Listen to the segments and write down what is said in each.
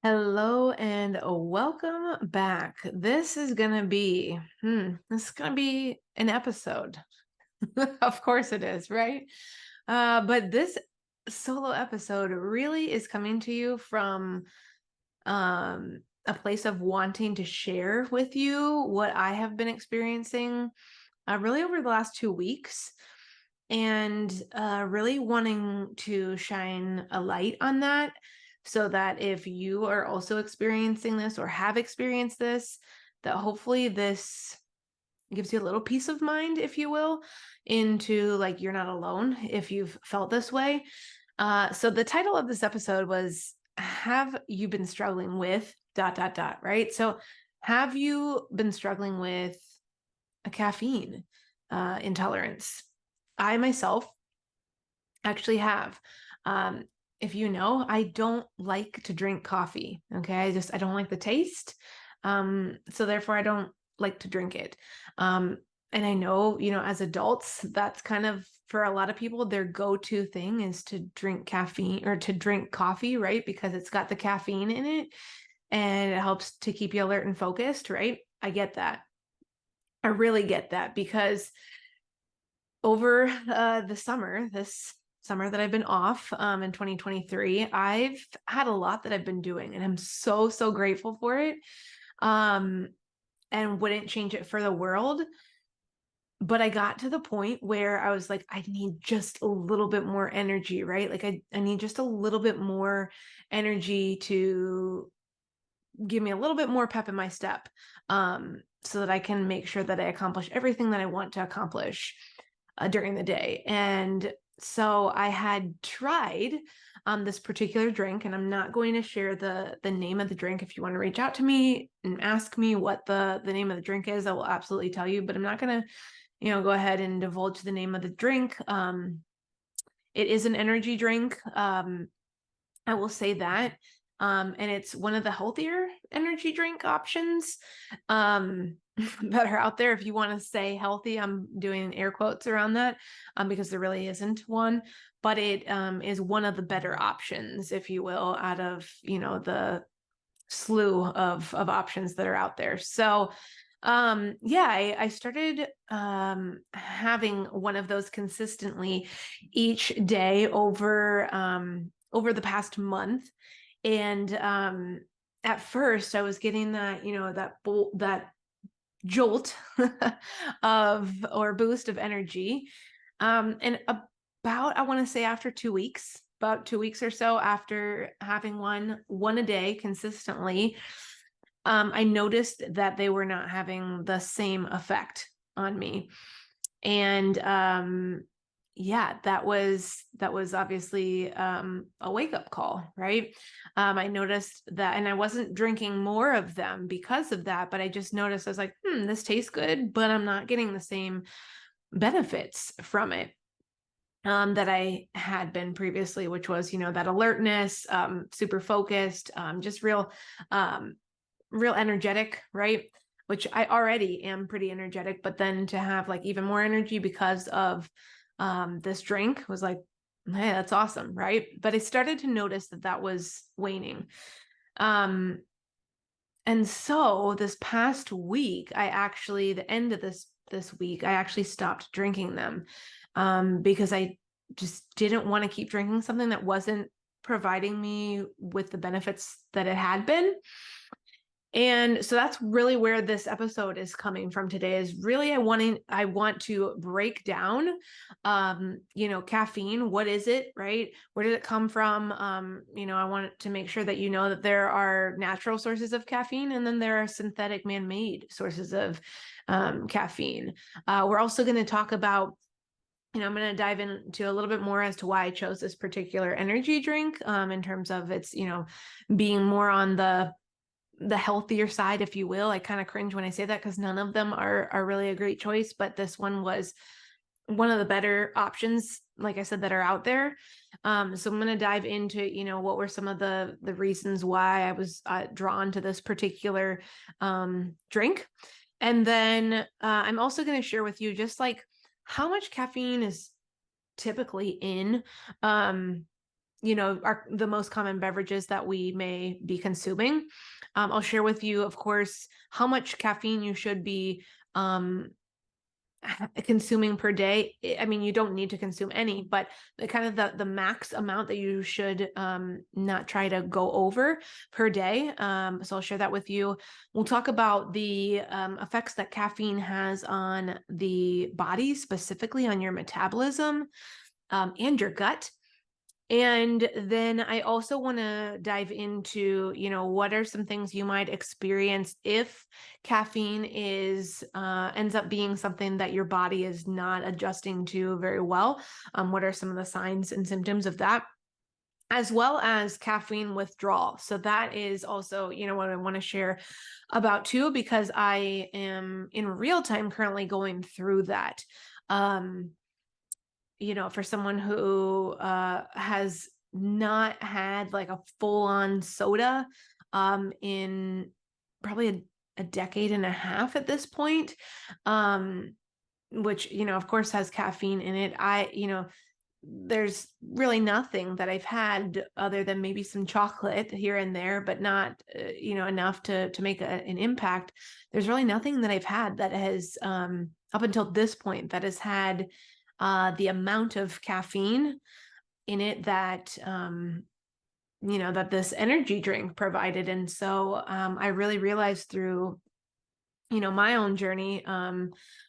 Hello and welcome back. This is gonna be an episode. Of course it is, right? But this solo episode really is coming to you from a place of wanting to share with you what I have been experiencing really over the last 2 weeks, and really wanting to shine a light on that so that if you are also experiencing this or have experienced this, that hopefully this gives you a little peace of mind, if you will, into like you're not alone if you've felt this way. So the title of this episode was Have You Been Struggling with dot dot dot, right? So have you been struggling with a caffeine intolerance? I myself actually have. Um, if you know, I don't like to drink coffee. Okay. I don't like the taste. So therefore I don't like to drink it. And I know, as adults, that's kind of for a lot of people, their go-to thing is to drink caffeine or to drink coffee, right? Because it's got the caffeine in it and it helps to keep you alert and focused, right? I get that. I really get that because over this summer that I've been off in 2023, I've had a lot that I've been doing, and I'm so, so grateful for it. Um, and wouldn't change it for the world. But I got to the point where I was like, I need just a little bit more energy, right? Like I need just a little bit more energy to give me a little bit more pep in my step, so that I can make sure that I accomplish everything that I want to accomplish during the day. And so I had tried this particular drink, and I'm not going to share the name of the drink. If you want to reach out to me and ask me what the name of the drink is, I will absolutely tell you. But I'm not going to, go ahead and divulge the name of the drink. It is an energy drink. I will say that. And it's one of the healthier energy drink options that are out there. If you want to say healthy, I'm doing air quotes around that, because there really isn't one, but it is one of the better options, if you will, out of, the slew of options that are out there. So yeah, I started having one of those consistently each day over the past month. And at first I was getting that, that jolt of or boost of energy. And about, I want to say after 2 weeks, about 2 weeks or so after having one a day consistently, I noticed that they were not having the same effect on me. And yeah, that was obviously a wake-up call, right? I noticed that, and I wasn't drinking more of them because of that, but I just noticed, I was like, this tastes good, but I'm not getting the same benefits from it that I had been previously, which was, that alertness, super focused, just real energetic, right? Which I already am pretty energetic, but then to have like even more energy because of this drink was like, hey, that's awesome, right? But I started to notice that that was waning. Um, and so this past week, the end of this week, I actually stopped drinking them, because I just didn't want to keep drinking something that wasn't providing me with the benefits that it had been. And so that's really where this episode is coming from today, is really I want to break down caffeine. What is it, right? Where did it come from? I want to make sure that you know that there are natural sources of caffeine, and then there are synthetic man-made sources of caffeine. We're also going to talk about, I'm going to dive into a little bit more as to why I chose this particular energy drink, in terms of its, being more on the healthier side, if you will. I kind of cringe when I say that because none of them are really a great choice, but this one was one of the better options, like I said, that are out there. So I'm going to dive into, what were some of the reasons why I was drawn to this particular drink. And then I'm also going to share with you just like how much caffeine is typically in are the most common beverages that we may be consuming. I'll share with you, of course, how much caffeine you should be consuming per day. I mean, you don't need to consume any, but the kind of the max amount that you should not try to go over per day. So I'll share that with you. We'll talk about the effects that caffeine has on the body, specifically on your metabolism and your gut. And then I also want to dive into, what are some things you might experience if caffeine ends up being something that your body is not adjusting to very well. What are some of the signs and symptoms of that? As well as caffeine withdrawal. So that is also, what I want to share about too, because I am in real time currently going through that. For someone who has not had like a full-on soda in probably a decade and a half at this point, which, of course has caffeine in it. There's really nothing that I've had other than maybe some chocolate here and there, but not, enough to make an impact. There's really nothing that I've had that has, up until this point, that has had the amount of caffeine in it that that this energy drink provided. And so I really realized through my own journey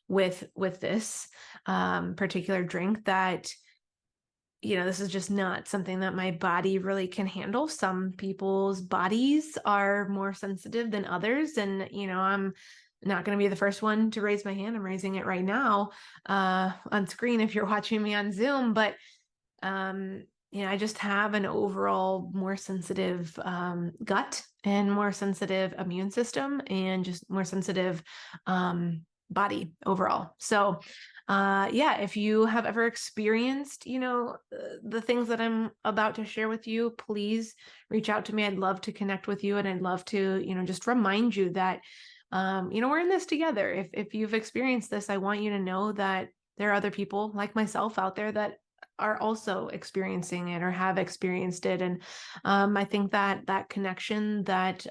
with this particular drink that this is just not something that my body really can handle. Some people's bodies are more sensitive than others, and I'm not going to be the first one to raise my hand. I'm raising it right now on screen if you're watching me on Zoom. But, I just have an overall more sensitive gut and more sensitive immune system and just more sensitive body overall. So, if you have ever experienced, the things that I'm about to share with you, please reach out to me. I'd love to connect with you, and I'd love to, just remind you that we're in this together. If you've experienced this, I want you to know that there are other people like myself out there that are also experiencing it or have experienced it. And I think that connection that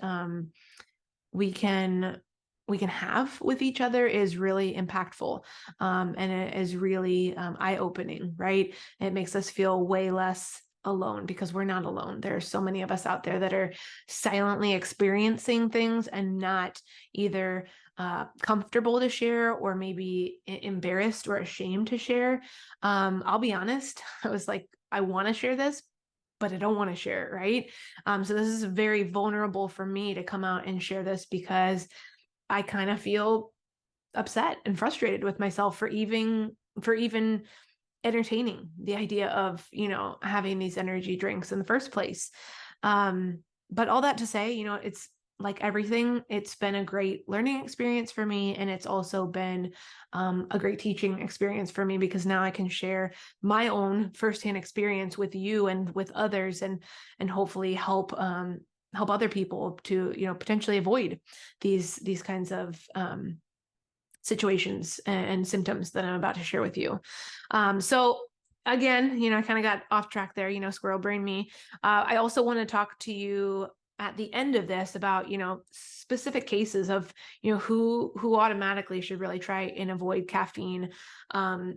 we can have with each other is really impactful. And it is really eye-opening, right? It makes us feel way less alone, because we're not alone. There are so many of us out there that are silently experiencing things and not either comfortable to share or maybe embarrassed or ashamed to share. I'll be honest, I was like, I want to share this, but I don't want to share it, right? So this is very vulnerable for me to come out and share this, because I kind of feel upset and frustrated with myself for even entertaining the idea of, having these energy drinks in the first place. But all that to say, it's like everything, it's been a great learning experience for me. And it's also been a great teaching experience for me, because now I can share my own firsthand experience with you and with others, and hopefully help other people to, potentially avoid these kinds of situations and symptoms that I'm about to share with you. So again, I kind of got off track there, squirrel brain me. I also want to talk to you at the end of this about, specific cases of, who automatically should really try and avoid caffeine.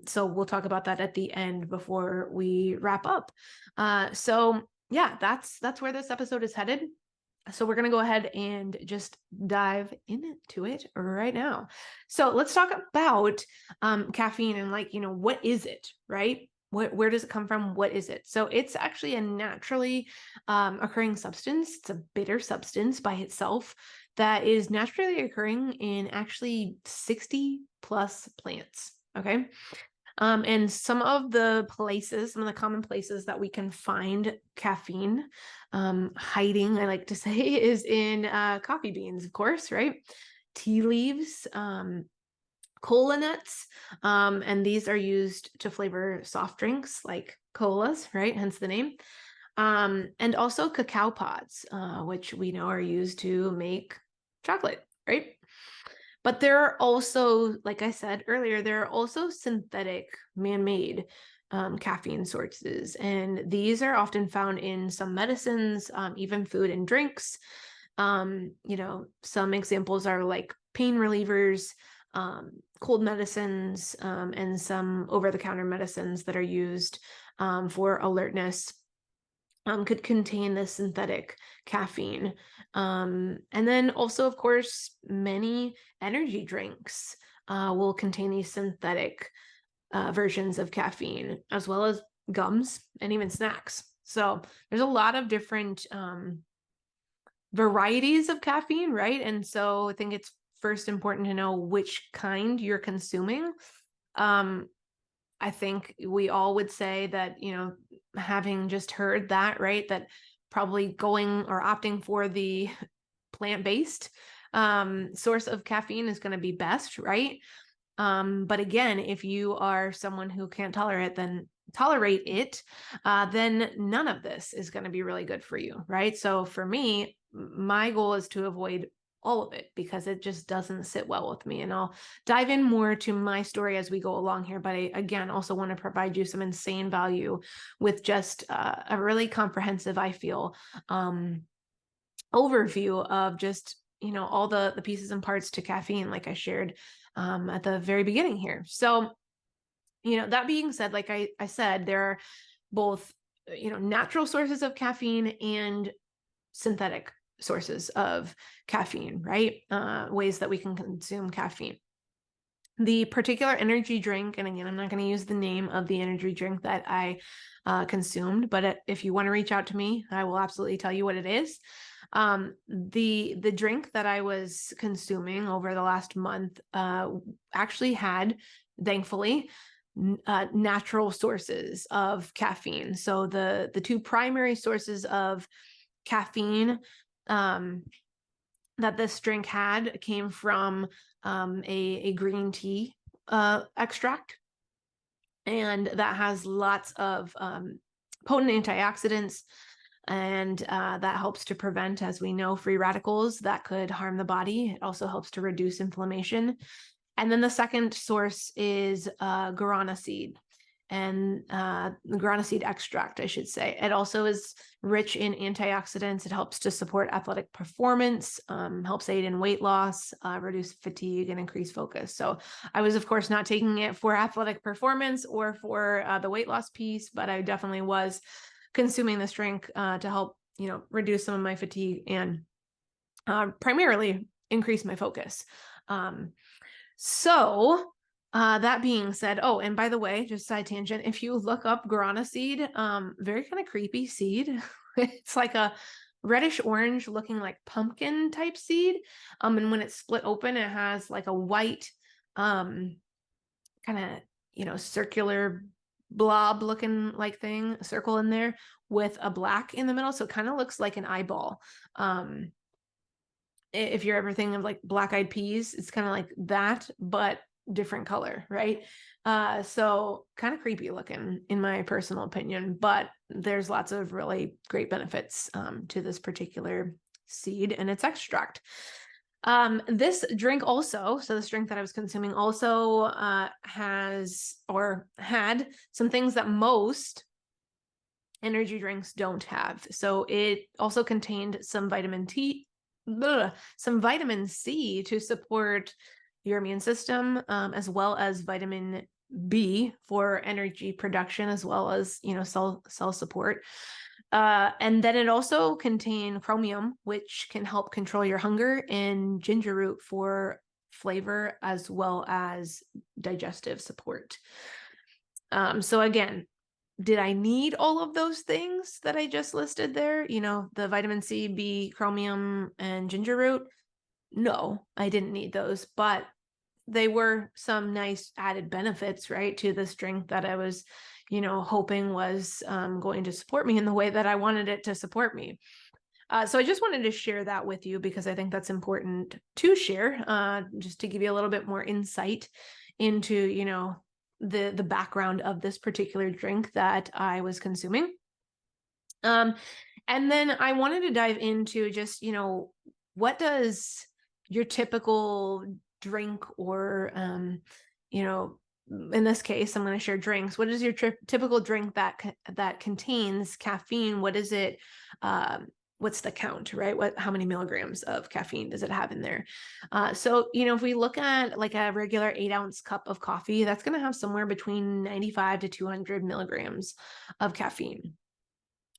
So we'll talk about that at the end before we wrap up. So yeah, that's where this episode is headed. So we're going to go ahead and just dive into it right now. So let's talk about caffeine and what is it, right? Where does it come from? What is it? So it's actually a naturally occurring substance. It's a bitter substance by itself that is naturally occurring in actually 60 plus plants. Okay. And some of the common places that we can find caffeine hiding, I like to say, is in coffee beans, of course, right? Tea leaves, cola nuts, and these are used to flavor soft drinks like colas, right? Hence the name. And also cacao pods, which we know are used to make chocolate, right? But there are also, like I said earlier, there are also synthetic man-made caffeine sources. And these are often found in some medicines, even food and drinks. Some examples are like pain relievers, cold medicines, and some over-the-counter medicines that are used for alertness could contain this synthetic caffeine. And then also, of course, many energy drinks will contain these synthetic versions of caffeine, as well as gums and even snacks. So there's a lot of different varieties of caffeine, right? And so I think it's first important to know which kind you're consuming. I think we all would say that, having just heard that, right, that probably going or opting for the plant-based source of caffeine is going to be best, right? But again, if you are someone who can't tolerate it, then none of this is going to be really good for you, right? So for me, my goal is to avoid all of it because it just doesn't sit well with me. And I'll dive in more to my story as we go along here. But I, again, also want to provide you some insane value with just a really comprehensive, I feel, overview of just, all the pieces and parts to caffeine, like I shared at the very beginning here. So, that being said, like I said, there are both, natural sources of caffeine and synthetic sources of caffeine, right? Ways that we can consume caffeine. The particular energy drink, and again, I'm not going to use the name of the energy drink that I consumed, but if you want to reach out to me, I will absolutely tell you what it is. The drink that I was consuming over the last month actually had, thankfully, natural sources of caffeine. So the two primary sources of caffeine that this drink had came from a green tea extract, and that has lots of potent antioxidants, and that helps to prevent, as we know, free radicals that could harm the body. It also helps to reduce inflammation. And then the second source is guarana seed, and the guarana seed extract, I should say. It also is rich in antioxidants. It helps to support athletic performance, helps aid in weight loss, reduce fatigue, and increase focus. So I was, of course, not taking it for athletic performance or for the weight loss piece, but I definitely was consuming this drink to help, reduce some of my fatigue and primarily increase my focus. So that being said, oh, and by the way, just side tangent, if you look up guarana seed, very kind of creepy seed. It's like a reddish orange looking like pumpkin type seed. And when it's split open, it has like a white, kind of, circular blob looking like thing, a circle in there with a black in the middle. So it kind of looks like an eyeball. If you're ever thinking of like black-eyed peas, it's kind of like that, but different color, right? So kind of creepy looking in my personal opinion, but there's lots of really great benefits to this particular seed and its extract. This drink also, so this drink that I was consuming also has or had some things that most energy drinks don't have. So it also contained some vitamin C to support your immune system, as well as vitamin B for energy production, as well as, cell support. And then it also contained chromium, which can help control your hunger, and ginger root for flavor, as well as digestive support. So again, did I need all of those things that I just listed there? The vitamin C, B, chromium, and ginger root? No, I didn't need those, but they were some nice added benefits, right, to this drink that I was, hoping was going to support me in the way that I wanted it to support me. So I just wanted to share that with you because I think that's important to share, just to give you a little bit more insight into, the background of this particular drink that I was consuming. And then I wanted to dive into just, what does your typical drink or, in this case, I'm going to share drinks. What is your typical drink that contains caffeine? What is it? What's the count, right? How many milligrams of caffeine does it have in there? So, if we look at like a regular 8-ounce cup of coffee, that's going to have somewhere between 95 to 200 milligrams of caffeine.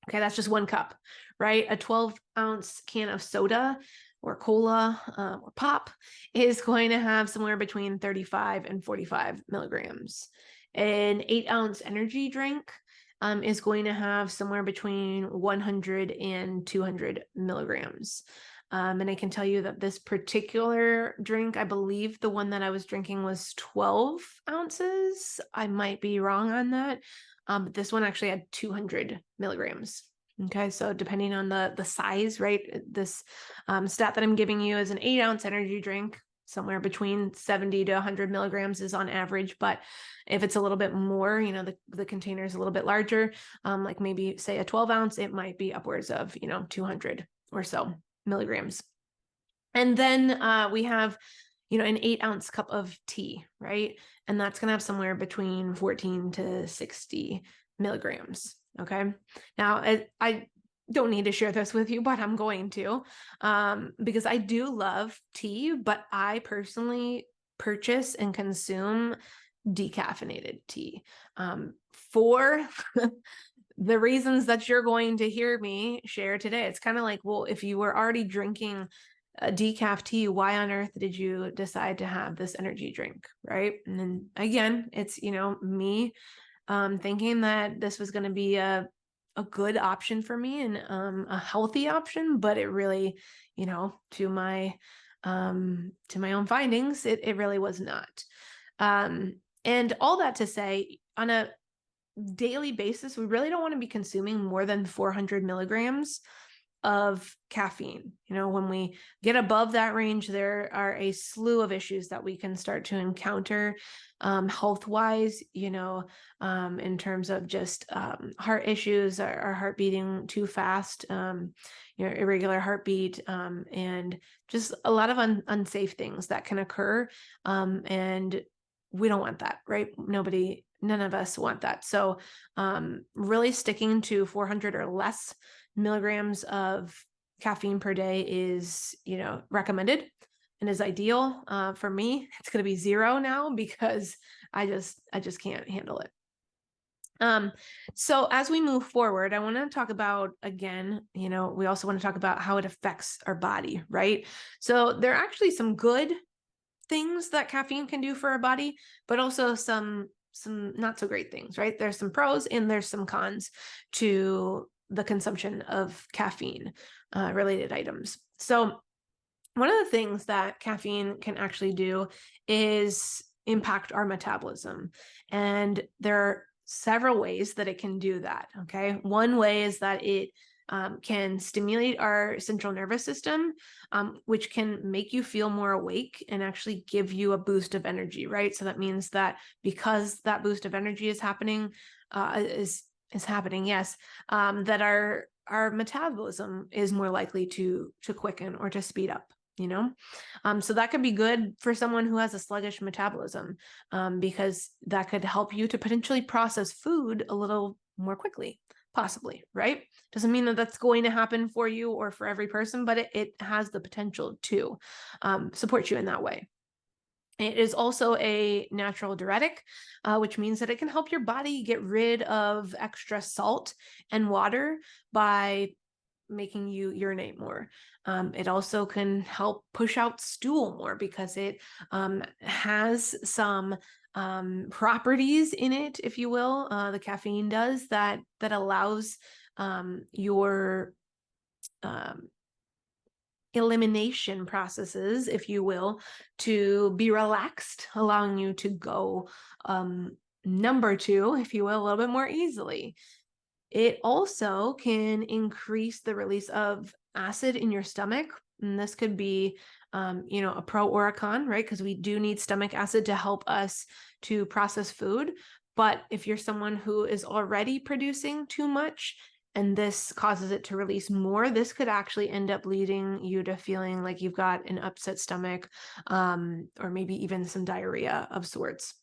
Okay, that's just one cup, right? A 12-ounce can of soda or cola or pop is going to have somewhere between 35 and 45 milligrams. An 8-ounce energy drink is going to have somewhere between 100 and 200 milligrams. And I can tell you that this particular drink, I believe the one that I was drinking was 12 ounces. I might be wrong on that. But this one actually had 200 milligrams. Okay, so depending on the size, right? This stat that I'm giving you is an 8-ounce energy drink. Somewhere between 70 to 100 milligrams is on average. But if it's a little bit more, the container is a little bit larger, like maybe say a 12-ounce, it might be upwards of, 200 or so milligrams. And then we have, an 8-ounce cup of tea, right? And that's going to have somewhere between 14 to 60 milligrams. Okay. Now, I don't need to share this with you, but I'm going to, because I do love tea, but I personally purchase and consume decaffeinated tea for the reasons that you're going to hear me share today. It's kind of like, well, if you were already drinking a decaf tea, why on earth did you decide to have this energy drink, right? And then again, it's, me thinking that this was going to be a good option for me and a healthy option, but it really, to my own findings, it really was not. And all that to say, on a daily basis, we really don't want to be consuming more than 400 milligrams of caffeine. When we get above that range, there are a slew of issues that we can start to encounter health-wise, in terms of just heart issues, our heart beating too fast, irregular heartbeat, and just a lot of unsafe things that can occur. And we don't want that, right? None of us want that. So really sticking to 400 or less milligrams of caffeine per day is, recommended and is ideal. For me, it's going to be 0 now because I just can't handle it. So as we move forward, I want to talk about, again, we also want to talk about how it affects our body, right? So there are actually some good things that caffeine can do for our body, but also some not so great things, right? There's some pros and there's some cons to the consumption of caffeine related items. So one of the things that caffeine can actually do is impact our metabolism. And there are several ways that it can do that. Okay. One way is that it can stimulate our central nervous system, which can make you feel more awake and actually give you a boost of energy, right? So that means that because that boost of energy is happening, is happening, yes, that our metabolism is more likely to quicken or to speed up. So that could be good for someone who has a sluggish metabolism, because that could help you to potentially process food a little more quickly, possibly, right? Doesn't mean that that's going to happen for you or for every person, but it has the potential to support you in that way. It is also a natural diuretic, which means that it can help your body get rid of extra salt and water by making you urinate more. It also can help push out stool more because it has some properties in it, if you will, the caffeine does, that allows your elimination processes, if you will, to be relaxed, allowing you to go number 2, if you will, a little bit more easily. It also can increase the release of acid in your stomach. And this could be, a pro or a con, right? Because we do need stomach acid to help us to process food. But if you're someone who is already producing too much and this causes it to release more, this could actually end up leading you to feeling like you've got an upset stomach, or maybe even some diarrhea of sorts.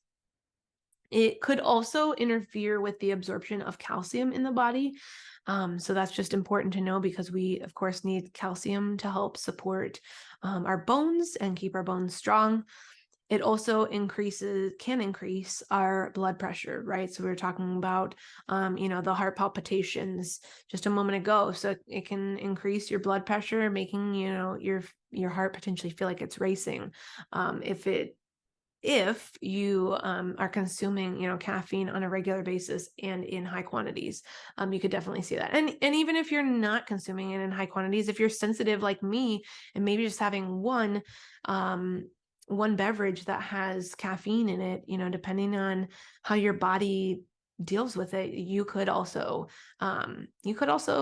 It could also interfere with the absorption of calcium in the body. So that's just important to know, because we, of course, need calcium to help support our bones and keep our bones strong. It also can increase our blood pressure, right? So we were talking about, the heart palpitations just a moment ago. So it can increase your blood pressure, making, your heart potentially feel like it's racing. If you are consuming, caffeine on a regular basis and in high quantities, you could definitely see that. And even if you're not consuming it in high quantities, if you're sensitive like me, and maybe just having one beverage that has caffeine in it, depending on how your body deals with it, you could also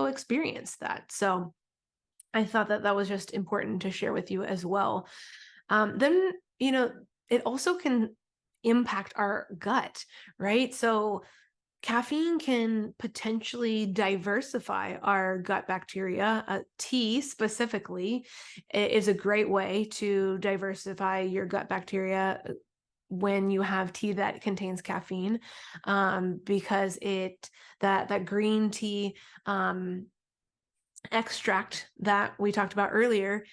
experience that. So I thought that was just important to share with you as well. Then, it also can impact our gut, right? So caffeine can potentially diversify our gut bacteria. Tea specifically is a great way to diversify your gut bacteria when you have tea that contains caffeine, because that green tea extract that we talked about earlier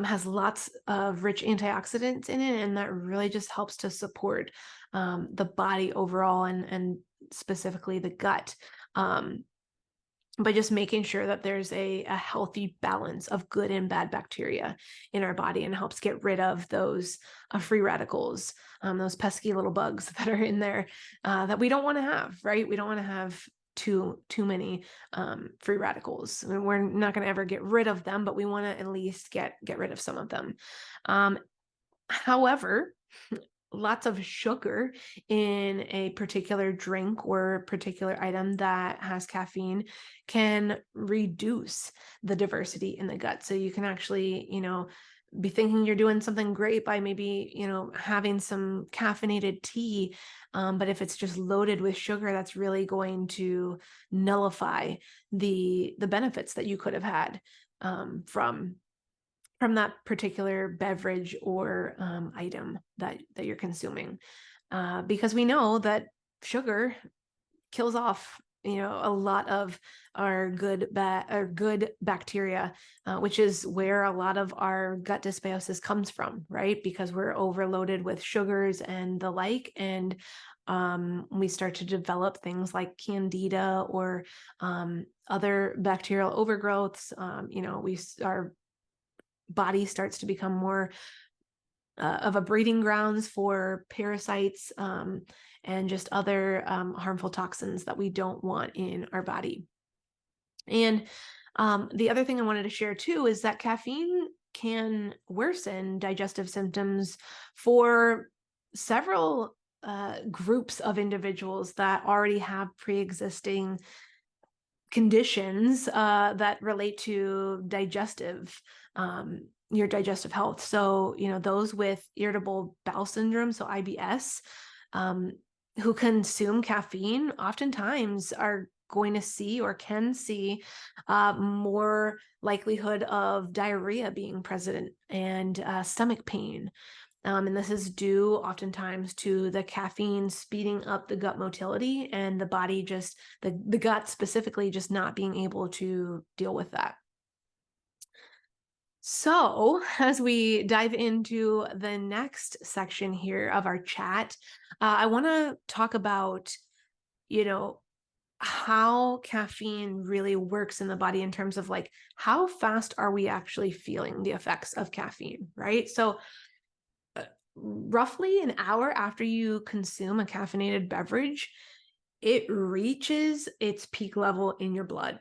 has lots of rich antioxidants in it, and that really just helps to support the body overall, and specifically the gut, by just making sure that there's a healthy balance of good and bad bacteria in our body, and helps get rid of those free radicals, those pesky little bugs that are in there that we don't want to have, right? We don't want to have too many free radicals. I mean, we're not going to ever get rid of them, but we want to at least get rid of some of them. However, lots of sugar in a particular drink or particular item that has caffeine can reduce the diversity in the gut. So you can actually, be thinking you're doing something great by maybe, having some caffeinated tea. But if it's just loaded with sugar, that's really going to nullify the benefits that you could have had from that particular beverage or item that you're consuming, because we know that sugar kills off a lot of our good bacteria, which is where a lot of our gut dysbiosis comes from, right? Because we're overloaded with sugars and the like, and we start to develop things like candida or other bacterial overgrowths. Our body starts to become more of a breeding grounds for parasites and just other harmful toxins that we don't want in our body. And the other thing I wanted to share too is that caffeine can worsen digestive symptoms for several groups of individuals that already have pre-existing conditions that relate to your digestive health. So, those with irritable bowel syndrome, so IBS, who consume caffeine oftentimes are going to see or can see more likelihood of diarrhea being present, and stomach pain. And this is due oftentimes to the caffeine speeding up the gut motility, and the body the gut specifically just not being able to deal with that. So as we dive into the next section here of our chat, I want to talk about, how caffeine really works in the body in terms of like, how fast are we actually feeling the effects of caffeine, right? So roughly an hour after you consume a caffeinated beverage, it reaches its peak level in your blood.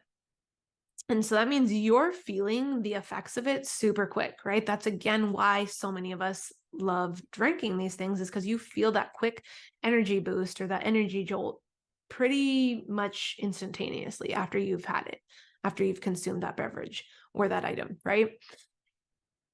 And so that means you're feeling the effects of it super quick, right? That's again why so many of us love drinking these things, is because you feel that quick energy boost or that energy jolt pretty much instantaneously after you've had it, after you've consumed that beverage or that item, right?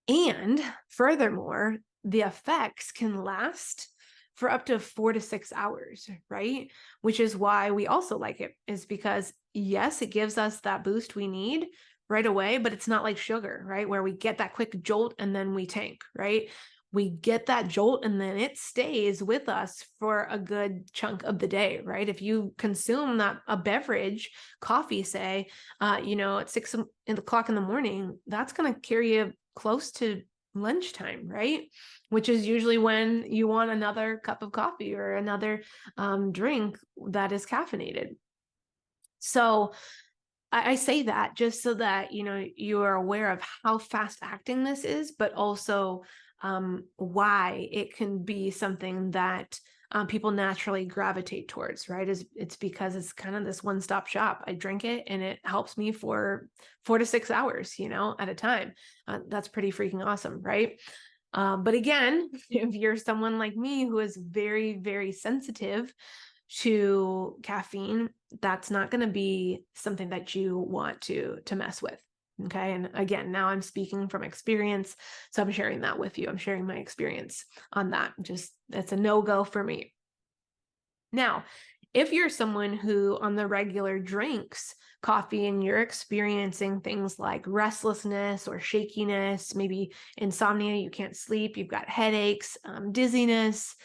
And furthermore, the effects can last for up to 4 to 6 hours, right? Which is why we also like it, is because yes, it gives us that boost we need right away, but it's not like sugar, right? Where we get that quick jolt and then we tank, right? we get that jolt and then it stays with us for a good chunk of the day, right? If you consume a beverage, coffee, say, at 6 o'clock in the morning, that's going to carry you close to lunchtime, right? Which is usually when you want another cup of coffee or another drink that is caffeinated. So I say that just so that, you are aware of how fast acting this is, but also why it can be something that people naturally gravitate towards, right? It's because it's kind of this one-stop shop. I drink it and it helps me for 4 to 6 hours, at a time. That's pretty freaking awesome, right? But again, if you're someone like me who is very, very sensitive to caffeine, that's not going to be something that you want to mess with. Okay. And again, now I'm speaking from experience. So I'm sharing that with you. I'm sharing my experience on that. It's a no-go for me. Now, if you're someone who on the regular drinks coffee and you're experiencing things like restlessness or shakiness, maybe insomnia, you can't sleep, you've got headaches, dizziness,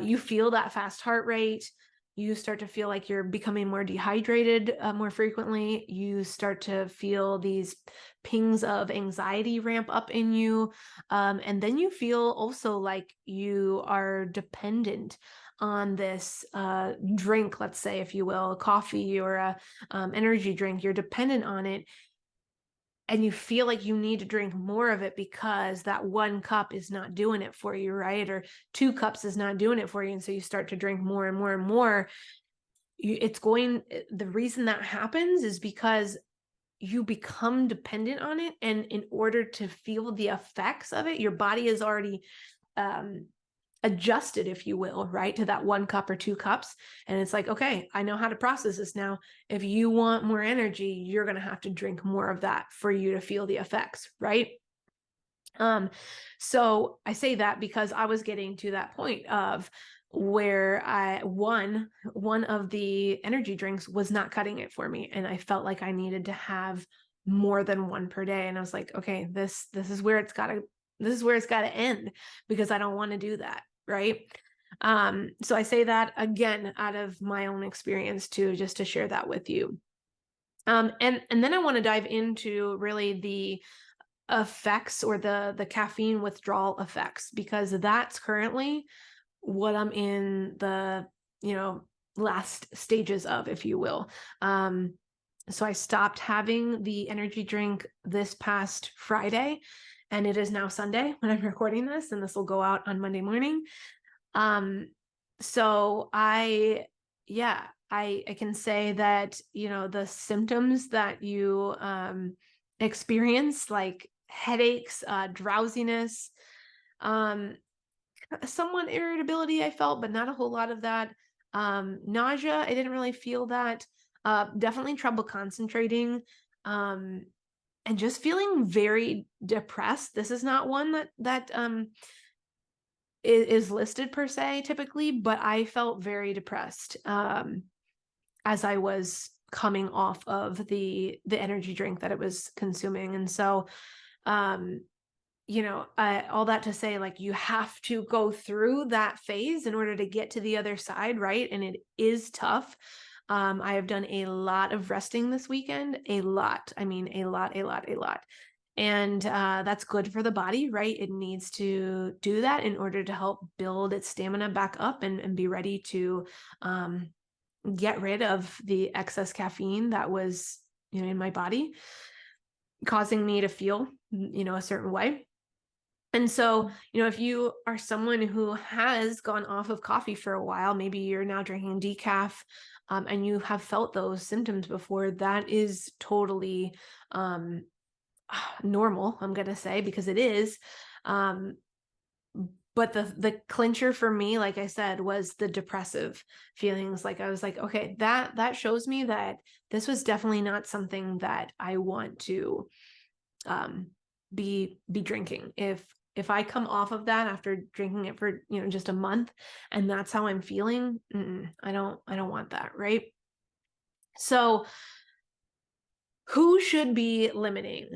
you feel that fast heart rate, you start to feel like you're becoming more dehydrated more frequently, you start to feel these pings of anxiety ramp up in you, and then you feel also like you are dependent on this drink, let's say, if you will, a coffee or a energy drink, you're dependent on it, and you feel like you need to drink more of it because that 1 cup is not doing it for you, right? Or 2 cups is not doing it for you. And so you start to drink more and more and more. The reason that happens is because you become dependent on it. And in order to feel the effects of it, your body is already adjusted, if you will, right, to that 1 cup or 2 cups. And it's like, okay, I know how to process this now. If you want more energy, you're going to have to drink more of that for you to feel the effects, right? So I say that because I was getting to that point of where one of the energy drinks was not cutting it for me. And I felt like I needed to have more than one per day. And I was like, okay, this is where it's gotta end, because I don't want to do that. Right. So I say that again, out of my own experience too, just to share that with you. And then I want to dive into really the effects, or the caffeine withdrawal effects, because that's currently what I'm in the, last stages of, if you will. So I stopped having the energy drink this past Friday, and it is now Sunday when I'm recording this, and this will go out on Monday morning. So I can say that, the symptoms that you experience, like headaches, drowsiness, somewhat irritability I felt, but not a whole lot of that. Nausea, I didn't really feel that. Definitely trouble concentrating. And just feeling very depressed. This is not one that is listed per se typically, but I felt very depressed as I was coming off of the energy drink that it was consuming. And so all that to say, like, you have to go through that phase in order to get to the other side, right? And it is tough. I have done a lot of resting this weekend, a lot. I mean, a lot. And that's good for the body, right? It needs to do that in order to help build its stamina back up and be ready to get rid of the excess caffeine that was, in my body, causing me to feel, a certain way. And so, if you are someone who has gone off of coffee for a while, maybe you're now drinking decaf, and you have felt those symptoms before, that is totally normal, I'm going to say, because it is. But the clincher for me, like I said, was the depressive feelings. Like, I was like, okay, that shows me that this was definitely not something that I want to be drinking. If I come off of that after drinking it for, just a month, and that's how I'm feeling, I don't want that, right? So who should be limiting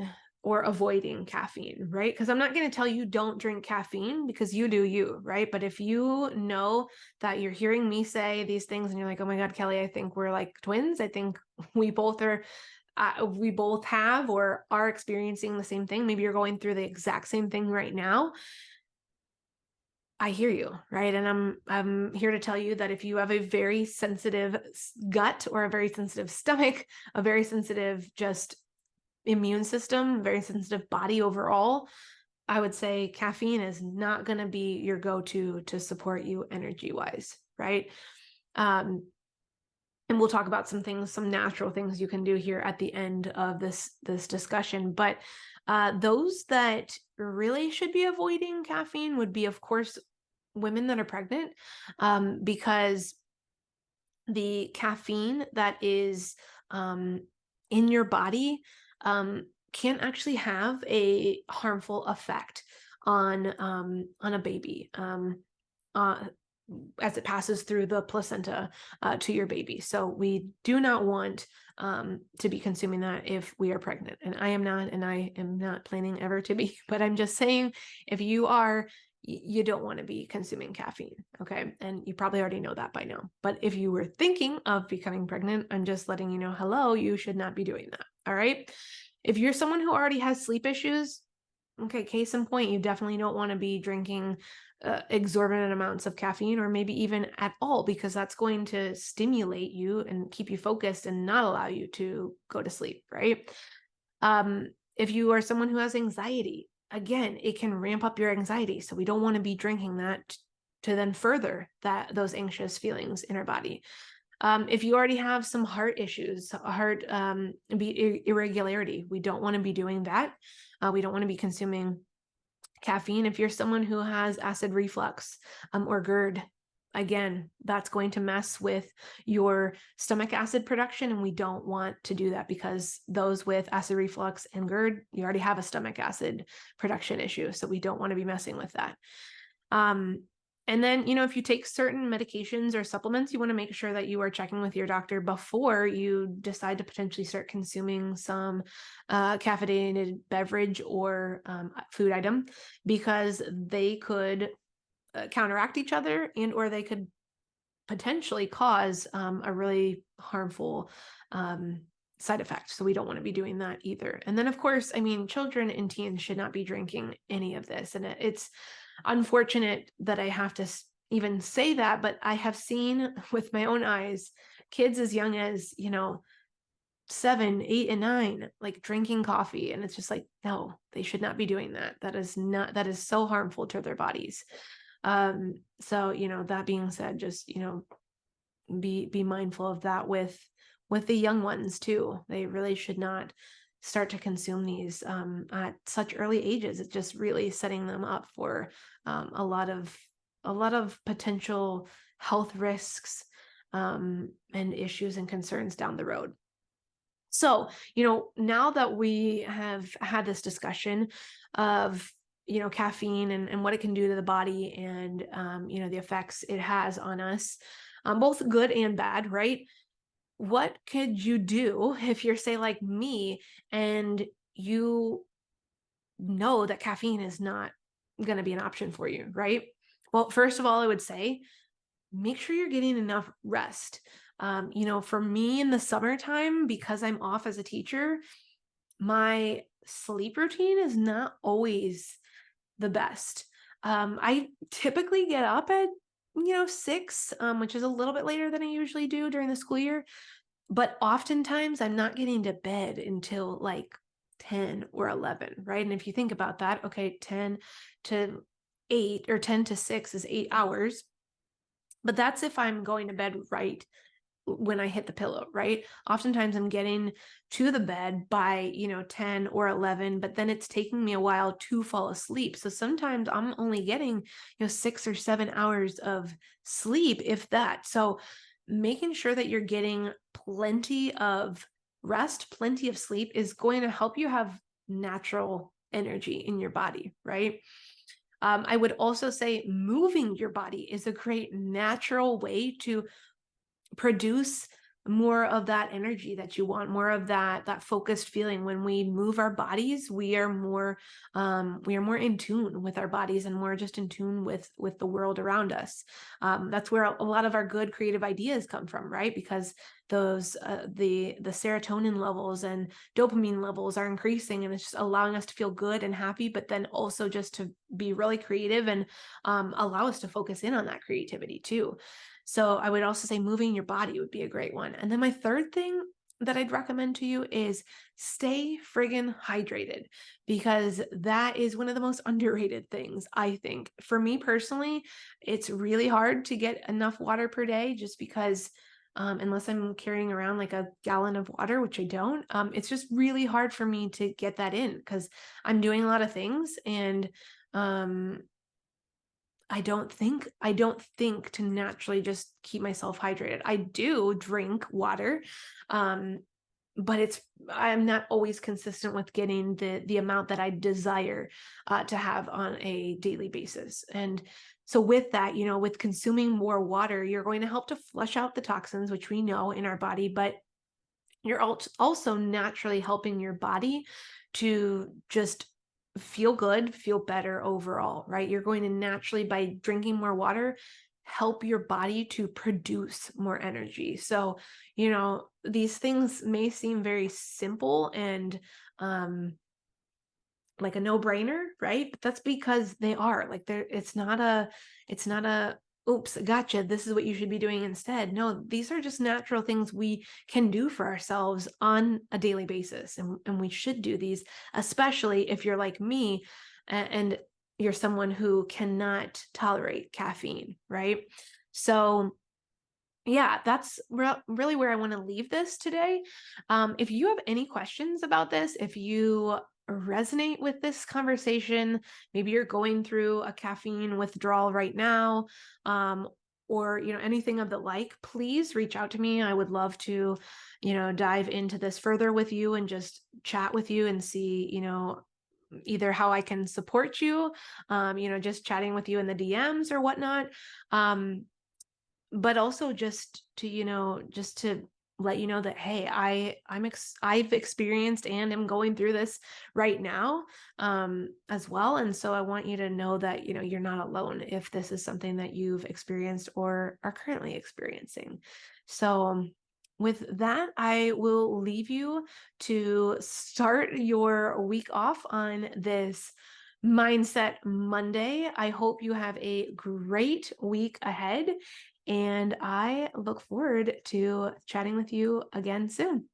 or avoiding caffeine, right? Because I'm not going to tell you don't drink caffeine, because you do you, right? But if you know that you're hearing me say these things and you're like, oh my God, Kelly, I think we're like twins. I think we both are, we both have or are experiencing the same thing. Maybe you're going through the exact same thing right now. I hear you, right? And I'm here to tell you that if you have a very sensitive gut or a very sensitive stomach, a very sensitive just immune system, very sensitive body overall, I would say caffeine is not going to be your go-to to support you energy-wise, right? And we'll talk about some things, some natural things you can do here at the end of this discussion. But those that really should be avoiding caffeine would be, of course, women that are pregnant, because the caffeine that is in your body can actually have a harmful effect on a baby. As it passes through the placenta to your baby. So we do not want to be consuming that if we are pregnant. And I am not, and I am not planning ever to be, but I'm just saying, if you are, you don't want to be consuming caffeine. Okay. And you probably already know that by now. But if you were thinking of becoming pregnant, I'm just letting you know, hello, you should not be doing that. All right. If you're someone who already has sleep issues, okay, case in point, you definitely don't want to be drinking exorbitant amounts of caffeine, or maybe even at all, because that's going to stimulate you and keep you focused and not allow you to go to sleep, right? If you are someone who has anxiety, again, it can ramp up your anxiety. So we don't want to be drinking that to then further those anxious feelings in our body. If you already have some heart issues, heart irregularity, we don't want to be doing that. We don't want to be consuming caffeine. If you're someone who has acid reflux or GERD, again, that's going to mess with your stomach acid production, and we don't want to do that, because those with acid reflux and GERD, you already have a stomach acid production issue, so we don't want to be messing with that. And then, if you take certain medications or supplements, you want to make sure that you are checking with your doctor before you decide to potentially start consuming some caffeinated beverage or food item, because they could counteract each other, and or they could potentially cause a really harmful side effect. So we don't want to be doing that either. And then, of course, children and teens should not be drinking any of this. And it's unfortunate that I have to even say that, but I have seen with my own eyes kids as young as 7, 8, and 9 like drinking coffee, and it's just like, no, they should not be doing that. That is so harmful to their bodies. So that being said, just be mindful of that with the young ones too. They really should not start to consume these at such early ages. It's just really setting them up for a lot of potential health risks and issues and concerns down the road. So, now that we have had this discussion of caffeine and what it can do to the body, and the effects it has on us, both good and bad, right? What could you do if you're, say, like me, and you know that caffeine is not going to be an option for you, right? Well, first of all, I would say make sure you're getting enough rest. For me in the summertime, because I'm off as a teacher, my sleep routine is not always the best. I typically get up at 6, which is a little bit later than I usually do during the school year. But oftentimes I'm not getting to bed until like 10 or 11, right? And if you think about that, okay, 10 to 8 or 10 to 6 is 8 hours. But that's if I'm going to bed right when I hit the pillow, right? Oftentimes I'm getting to the bed by, 10 or 11, but then it's taking me a while to fall asleep. So sometimes I'm only getting, 6 or 7 hours of sleep, if that. So making sure that you're getting plenty of rest, plenty of sleep is going to help you have natural energy in your body, right? I would also say moving your body is a great natural way to produce more of that energy that you want, more of that focused feeling. When we move our bodies, we are more in tune with our bodies, and more just in tune with the world around us. That's where a lot of our good creative ideas come from, right? Because those the serotonin levels and dopamine levels are increasing, and it's just allowing us to feel good and happy, but then also just to be really creative and allow us to focus in on that creativity too. So I would also say moving your body would be a great one. And then my third thing that I'd recommend to you is stay friggin' hydrated, because that is one of the most underrated things, I think. For me personally, it's really hard to get enough water per day, just because unless I'm carrying around like a gallon of water, which I don't, it's just really hard for me to get that in because I'm doing a lot of things, and um, I don't think to naturally just keep myself hydrated. I do drink water, um, but I'm not always consistent with getting the amount that I desire to have on a daily basis. And so with that, with consuming more water, you're going to help to flush out the toxins, which we know in our body, but you're also naturally helping your body to just feel good, feel better overall, right? You're going to naturally, by drinking more water, help your body to produce more energy. So, these things may seem very simple and like a no-brainer, right? But that's because they are. Like, it's not a oops, gotcha, this is what you should be doing instead. No, these are just natural things we can do for ourselves on a daily basis. And we should do these, especially if you're like me and you're someone who cannot tolerate caffeine, right? So yeah, that's really where I want to leave this today. If you have any questions about this, if you resonate with this conversation, maybe you're going through a caffeine withdrawal right now, or anything of the like, please reach out to me. I would love to, dive into this further with you and just chat with you and see, either how I can support you, just chatting with you in the DMs or whatnot. But also just to let you know that, hey, I've experienced and am going through this right now, as well. And so I want you to know that you're not alone if this is something that you've experienced or are currently experiencing. So with that, I will leave you to start your week off on this Mindset Monday. I hope you have a great week ahead, and I look forward to chatting with you again soon.